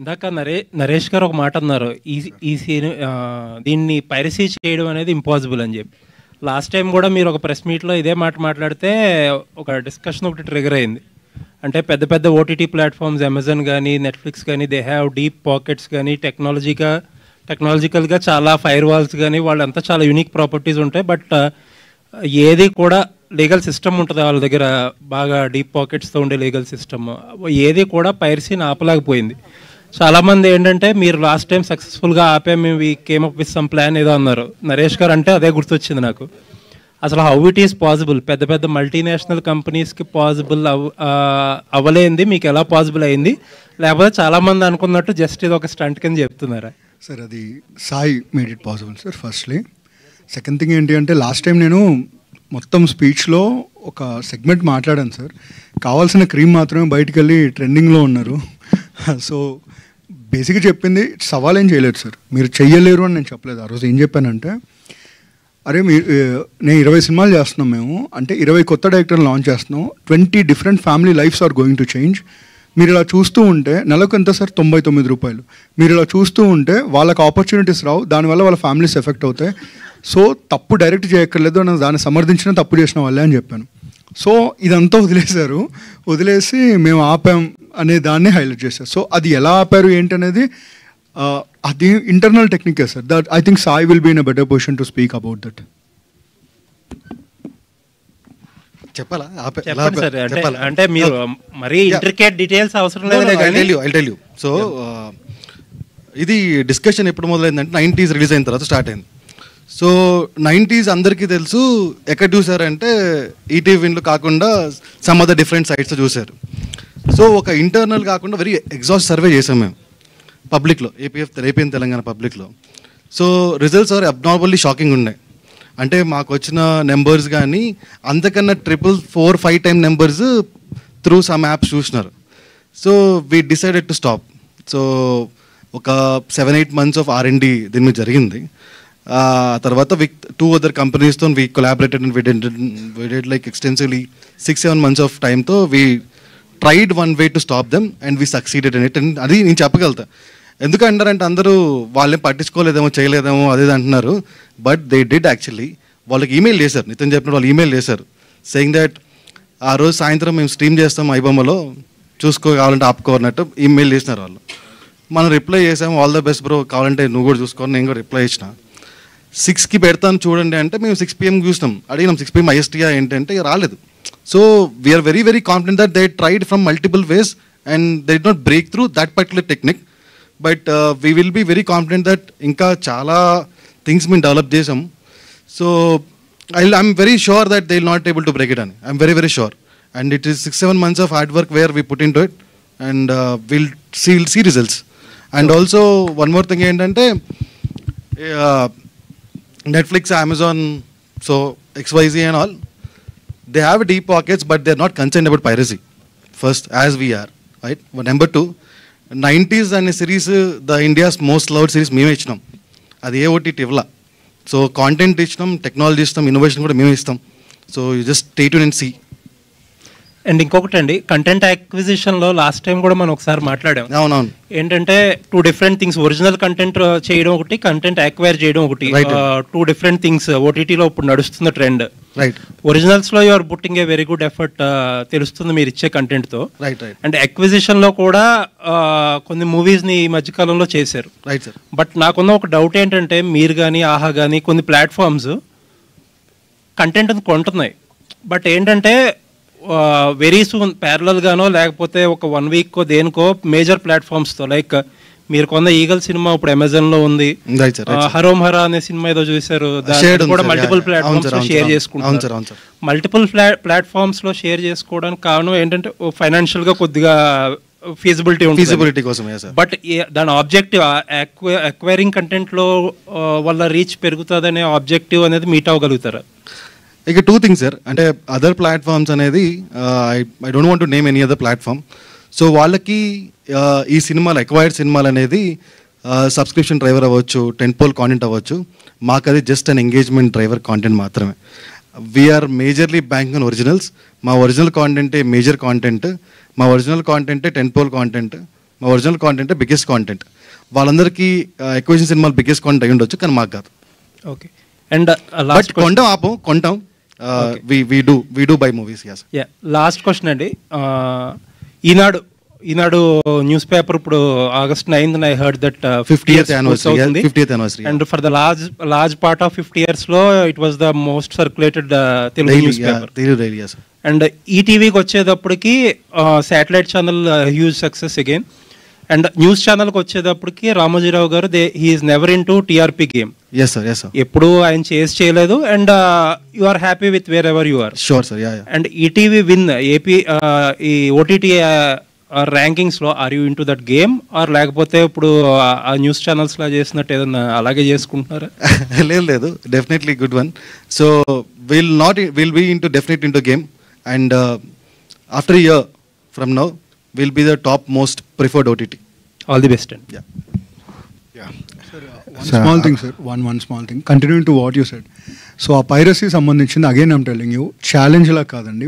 ఇందాక నరేష్ గారు ఒక మాట అన్నారు, ఈ సీన్ దీన్ని పైరసీ చేయడం అనేది ఇంపాసిబుల్ అని చెప్పి. లాస్ట్ టైం కూడా మీరు ఒక ప్రెస్ మీట్లో ఇదే మాట మాట్లాడితే ఒక డిస్కషన్ ఒకటి ట్రిగర్ అయింది. అంటే పెద్ద పెద్ద ఓటీటీ ప్లాట్ఫామ్స్ అమెజాన్ కానీ నెట్ఫ్లిక్స్ కానీ దే హ్యావ్ డీప్ పాకెట్స్ కానీ టెక్నాలజికల్గా చాలా ఫైర్ వాల్స్ కానీ వాళ్ళంతా చాలా యూనిక్ ప్రాపర్టీస్ ఉంటాయి. బట్ ఏది కూడా లీగల్ సిస్టమ్ ఉంటుంది వాళ్ళ దగ్గర, బాగా డీప్ పాకెట్స్తో ఉండే లీగల్ సిస్టమ్, ఏది కూడా పైరసీని ఆపలేకపోయింది. చాలామంది ఏంటంటే మీరు లాస్ట్ టైం సక్సెస్ఫుల్గా ఆపే మేము we came up with some plan ఏదో అన్నారు. నరేష్ గారు అంటే అదే గుర్తొచ్చింది నాకు. అసలు హౌ ఇట్ ఈస్ పాసిబుల్, పెద్ద పెద్ద మల్టీనేషనల్ కంపెనీస్కి పాసిబుల్ అవ్వలేంది, మీకు ఎలా పాసిబుల్ అయింది? లేకపోతే చాలామంది అనుకున్నట్టు జస్ట్ ఇది ఒక స్టంట్ కింద చెప్తున్నారా? సార్ అది Sai made it possible sir firstly. Second thing ఏంటి అంటే లాస్ట్ టైం నేను మొత్తం స్పీచ్లో ఒక సెగ్మెంట్ మాట్లాడాను సార్. కావాల్సిన క్రీమ్ మాత్రమే బయటికి వెళ్ళి ట్రెండింగ్లో ఉన్నారు. సో బేసిక్గా చెప్పింది సవాల్ ఏం చేయలేదు సార్, మీరు చెయ్యలేరు అని నేను చెప్పలేదు. ఆ రోజు ఏం చెప్పానంటే, అరే నేను 20 సినిమాలు చేస్తున్నాం మేము, అంటే 20 కొత్త డైరెక్టర్లు లాంచ్ చేస్తున్నాం, 20 different family lives are going to change. మీరు ఇలా చూస్తూ ఉంటే నెలకు ఎంత సార్, 99 రూపాయలు. మీరు ఇలా చూస్తూ ఉంటే వాళ్ళకి ఆపర్చునిటీస్ రావు, దానివల్ల వాళ్ళ ఫ్యామిలీస్ ఎఫెక్ట్ అవుతాయి. సో తప్పు డైరెక్ట్ చేయక్కర్లేదు, దాన్ని సమర్థించిన తప్పు చేసిన వాళ్ళే అని చెప్పాను. సో ఇదంతా వదిలేశారు, వదిలేసి మేము ఆపాం అనే దాన్ని హైలైట్ చేశారు. సో అది ఎలా ఆపారు ఏంటనేది అది ఇంటర్నల్ టెక్నికే sir. That I think Sai will be in a better position to speak about that. చెప్పాలా? అంటే మీరు మరీ ఇంట్రికేట్ డీటెయిల్స్ అవసరం లేదు. సో ఇది డిస్కషన్ ఎప్పుడు మొదలైందంటే 90s రిలీజ్ అయిన తర్వాత స్టార్ట్ అయింది. సో 90s అందరికీ తెలుసు, ఎక్కడ చూసారంటే ఈటీవీలో కాకుండా సమ్ అదర్ డిఫరెంట్ సైట్స్ చూశారు. సో ఒక ఇంటర్నల్ కాకుండా వెరీ ఎగ్జాస్ట్ సర్వే చేసాం మేము పబ్లిక్లో, ఏపీఎన్ తెలంగాణ పబ్లిక్లో. So results are abnormally shocking ఉన్నాయి. అంటే మాకు వచ్చిన నెంబర్స్ కానీ అంతకన్నా 4-5 time numbers through some apps చూసినారు. So we decided to stop. So ఒక 7-8 months ఆఫ్ R&D దీని మీద జరిగింది. తర్వాత విత్ 2 other కంపెనీస్తో we collaborated and we did like extensively 6-7 months of టైమ్తో we tried one way to stop them and we succeeded in it. And అది నేను చెప్పగలుగుతా. ఎందుకంటారంటే అందరూ వాళ్ళేం పట్టించుకోలేదేమో, చేయలేదేమో అదే అంటున్నారు. But they did actually. వాళ్ళకి ఈమెయిల్ చేశారు, నితిన్ చెప్పినట్టు వాళ్ళు ఈమెయిల్ చేశారు సెయింగ్ దట్ ఆ రోజు సాయంత్రం మేము స్ట్రీమ్ చేస్తాం ఐబొమ్మలో, చూసుకోవాలంటే ఆపుకోవాలన్నట్టు ఈమెయిల్ చేసినారు వాళ్ళు. మనం రిప్లై చేసాము, ఆల్ ద బెస్ట్ బ్రో, కావాలంటే నువ్వు కూడా చూసుకోవాలి, నేను కూడా రిప్లై ఇచ్చిన. 6కి పెడతాను చూడండి అంటే మేము 6 PM చూసినాం, అడిగినాం 6 PM IST ఏంటంటే రాలేదు. So we're very very confident that they tried from multiple ways and they did not break through that particular technique. But we will be very confident that ఇంకా చాలా థింగ్స్ మేము develop చేసాం. So I'm very sure that they will not able to break it అని. I'm very very sure. And it is 6-7 months of hard work where we put into it and will see results. And also one more thing ఏంటంటే Netflix, Amazon, so XYZ and all, they have deep pockets, but they're not concerned about piracy. First, as we are, right? But number 2, 90s and series, the India's most loved series, meme ichtam. Adi OTT ivla. So content ichtam, technology ichtam, innovation kuda meme istam. So you just stay tuned and see. And ఇంకొకటి అండి, content యాక్విజిషన్లో last time కూడా మనం ఒకసారి మాట్లాడాం. అవునవును. ఏంటంటే 2 different things, original content చేయడం ఒకటి, కంటెంట్ అక్వైర్ చేయడం ఒకటి, 2 different థింగ్స్. ఓటీటీలో ఇప్పుడు నడుస్తున్న ట్రెండ్. రైట్. ఒరిజినల్స్లో you're putting a very good effort, తెలుస్తుంది మీరు ఇచ్చే కంటెంట్తో. Right right. అండ్ అక్విజిషన్లో కూడా కొన్ని మూవీస్ని ఈ మధ్యకాలంలో చేశారు. Right sir. బట్ నాకున్న ఒక డౌట్ ఏంటంటే, మీరు కానీ ఆహా కానీ కొన్ని ప్లాట్ఫామ్స్ కంటెంట్ కొంటున్నాయి, బట్ ఏంటంటే వెరీ సూన్ ప్యారలల్గానో లేకపోతే ఒక 1 week దేనికో మేజర్ ప్లాట్ఫామ్స్తో, లైక్ మీరు కొన్న ఈగల్ సినిమా ఇప్పుడు అమెజాన్లో ఉంది, హరోమ్ హరా అనే సినిమా ఏదో చూశారు, దాన్ని కూడా మల్టిపుల్ ప్లాట్ఫామ్స్లో షేర్ చేసుకుంటారు. మల్టిపుల్ ప్లాట్ఫామ్స్లో షేర్ చేసుకోవడానికి కారణం ఏంటంటే ఫైనాన్షియల్గా కొద్దిగా ఫీజిబిలిటీ ఉంటుంది. బట్ దాని ఆబ్జెక్టివ్ అక్వైరింగ్ కంటెంట్లో వల్ల రీచ్ పెరుగుతుందనే ఆబ్జెక్టివ్ అనేది మీట్ అవ్వగలుగుతారా? ఇక 2 things సార్. అంటే అదర్ ప్లాట్ఫామ్స్ అనేది I don't want to name any other platform. So వాళ్ళకి ఈ సినిమాలు, అక్వైర్డ్ సినిమాలు అనేది సబ్స్క్రిప్షన్ డ్రైవర్ అవ్వచ్చు, టెంపోల్ కాంటెంట్ అవ్వచ్చు. మాకు అది just an engagement driver content మాత్రమే. We're majorly banking on originals. మా ఒరిజినల్ కాంటెంటే మేజర్ కాంటెంట్, మా ఒరిజినల్ కాంటెంటే టెంపోల్ కాంటెంట్. మా ఒరిజినల్ కాంటెంట్ బిగ్గెస్ట్ కాంటెంట్. వాళ్ళందరికీ ఎక్వేషన్ సినిమాలు బిగ్గెస్ట్ కాంటెంట్ అయి ఉండొచ్చు, కానీ మాకు కాదు. ఓకే. అండ్ బట్ కొంటాం, ఆపం కొంటాం. we do buy movies, yes. Yeah, last question అండి. ఈనాడు న్యూస్ పేపర్ ఇప్పుడు August 9th I heard that 50th anniversary. And for the large part of 50 years లో it was the most circulated Telugu news paper. And ఈటీవీకి వచ్చేటప్పటికి satellite channel huge success again. And news ఛానల్కి వచ్చేటప్పటికి రామోజీరావు గారు he's never in to TRP game. Yes sir. ఎప్పుడు ఆయన చేయలేదు. And you are happy with wear ever you are. Sure sir. Yeah. And ETV Win app ఈ OTT rankings లో are you into that game, or లేకపోతే ఇప్పుడు ఆ news channels లా చేసినట్టు ఏదన్నా అలాగే చేసుకుంటున్నారా? లేదు, definitely good one. So will be definite into game, and after a year from now will be the top most preferred OTT. All the best. Yeah. Small thing, sir. One small thing. Continuing to what you said. So, a piracy సంబంధించింది, again I'm telling you, challenge లా కాదండి.